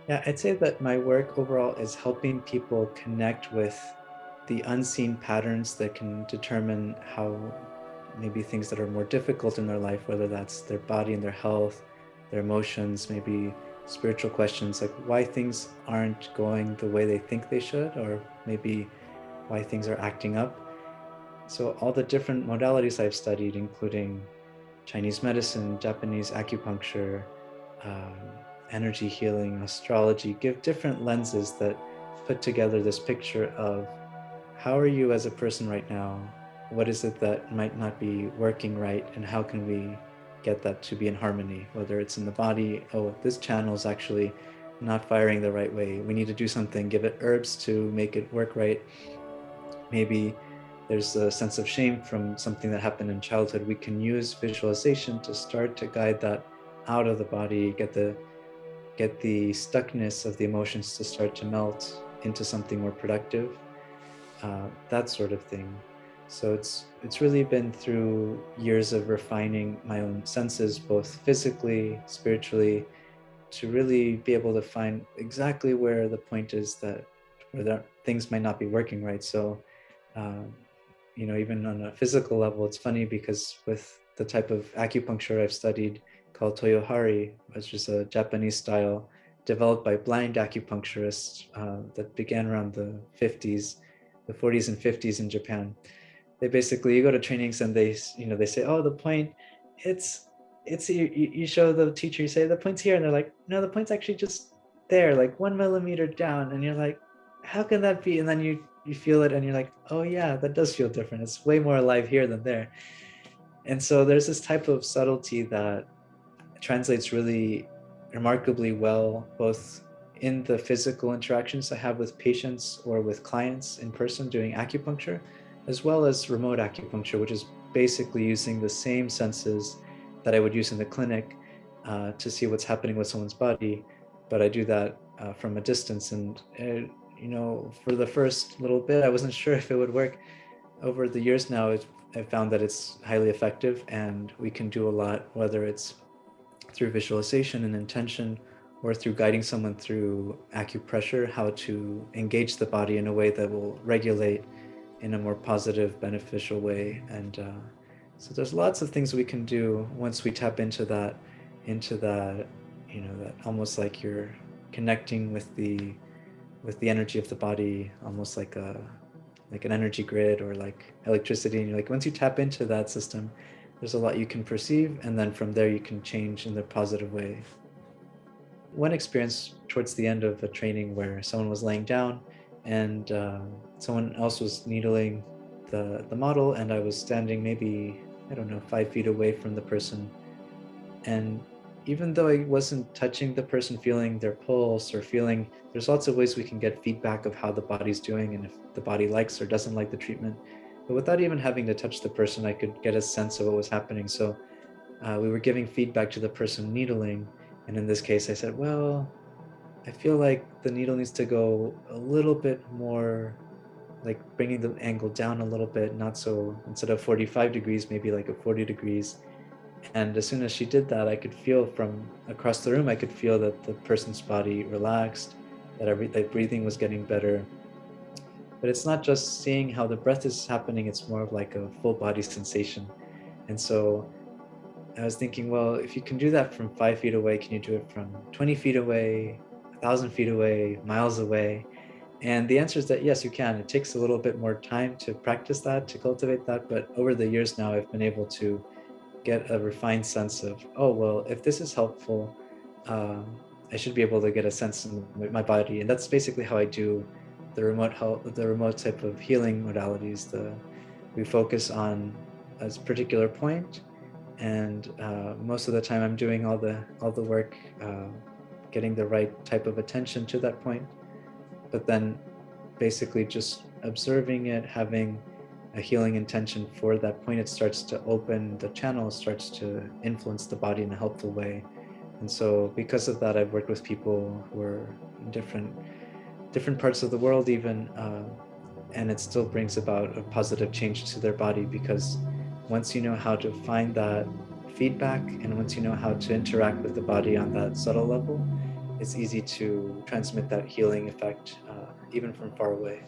Yeah, I'd say that my work overall is helping people connect with the unseen patterns that can determine how maybe things that are more difficult in their life, whether that's their body and their health, their emotions, maybe spiritual questions, like why things aren't going the way they think they should, or maybe why things are acting up. So all the different modalities I've studied, including Chinese medicine, Japanese acupuncture, um, energy healing, astrology, give different lenses that put together this picture of how are you as a person right now? What is it that might not be working right? And how can we get that to be in harmony? Whether it's in the body, oh, this channel is actually not firing the right way. We need to do something, give it herbs to make it work right. Maybe there's a sense of shame from something that happened in childhood. We can use visualization to start to guide that out of the body, get the stuckness of the emotions to start to melt into something more productive, that sort of thing. So it's really been through years of refining my own senses, both physically, spiritually, to really be able to find exactly where the point is that where things might not be working right. So, um, even on a physical level, it's funny because with the type of acupuncture I've studied called Toyohari, which is a Japanese style developed by blind acupuncturists that began around the 40s and 50s in Japan. They basically, you go to trainings and they say, oh, the point, it's you show the teacher, you say the point's here, and they're like, no, the point's actually just there, like 1 millimeter down, and you're like, how can that be? And then you feel it and you're like, oh yeah, that does feel different, it's way more alive here than there. And so there's this type of subtlety that translates really remarkably well, both in the physical interactions I have with patients or with clients in person doing acupuncture, as well as remote acupuncture, which is basically using the same senses that I would use in the clinic to see what's happening with someone's body. But I do that from a distance. And, for the first little bit, I wasn't sure if it would work. Over the years now, I've found that it's highly effective and we can do a lot, whether it's through visualization and intention, or through guiding someone through acupressure, how to engage the body in a way that will regulate in a more positive, beneficial way. And so there's lots of things we can do once we tap into that, that almost like you're connecting with the energy of the body, almost like an energy grid or like electricity. And you're like, once you tap into that system, there's a lot you can perceive, and then from there you can change in the positive way. One experience towards the end of a training where someone was laying down and someone else was needling the model, and I was standing maybe, I don't know, 5 feet away from the person. And even though I wasn't touching the person, feeling their pulse or feeling, there's lots of ways we can get feedback of how the body's doing and if the body likes or doesn't like the treatment. But without even having to touch the person, I could get a sense of what was happening. So we were giving feedback to the person needling. And in this case, I said, well, I feel like the needle needs to go a little bit more, like bringing the angle down a little bit, not so, instead of 45 degrees, maybe like a 40 degrees. And as soon as she did that, I could feel from across the room, I could feel that the person's body relaxed, that breathing was getting better. But it's not just seeing how the breath is happening, it's more of like a full body sensation. And so I was thinking, well, if you can do that from 5 feet away, can you do it from 20 feet away, 1,000 feet away, miles away? And the answer is that yes, you can. It takes a little bit more time to practice that, to cultivate that. But over the years now, I've been able to get a refined sense of, oh, well, if this is helpful, I should be able to get a sense in my body. And that's basically how I do the remote type of healing modalities. We focus on a particular point, and most of the time I'm doing all the work, getting the right type of attention to that point. But then basically just observing it, having a healing intention for that point, it starts to open the channel, starts to influence the body in a helpful way. And so because of that, I've worked with people who are in different parts of the world even, and it still brings about a positive change to their body, because once you know how to find that feedback and once you know how to interact with the body on that subtle level, it's easy to transmit that healing effect even from far away.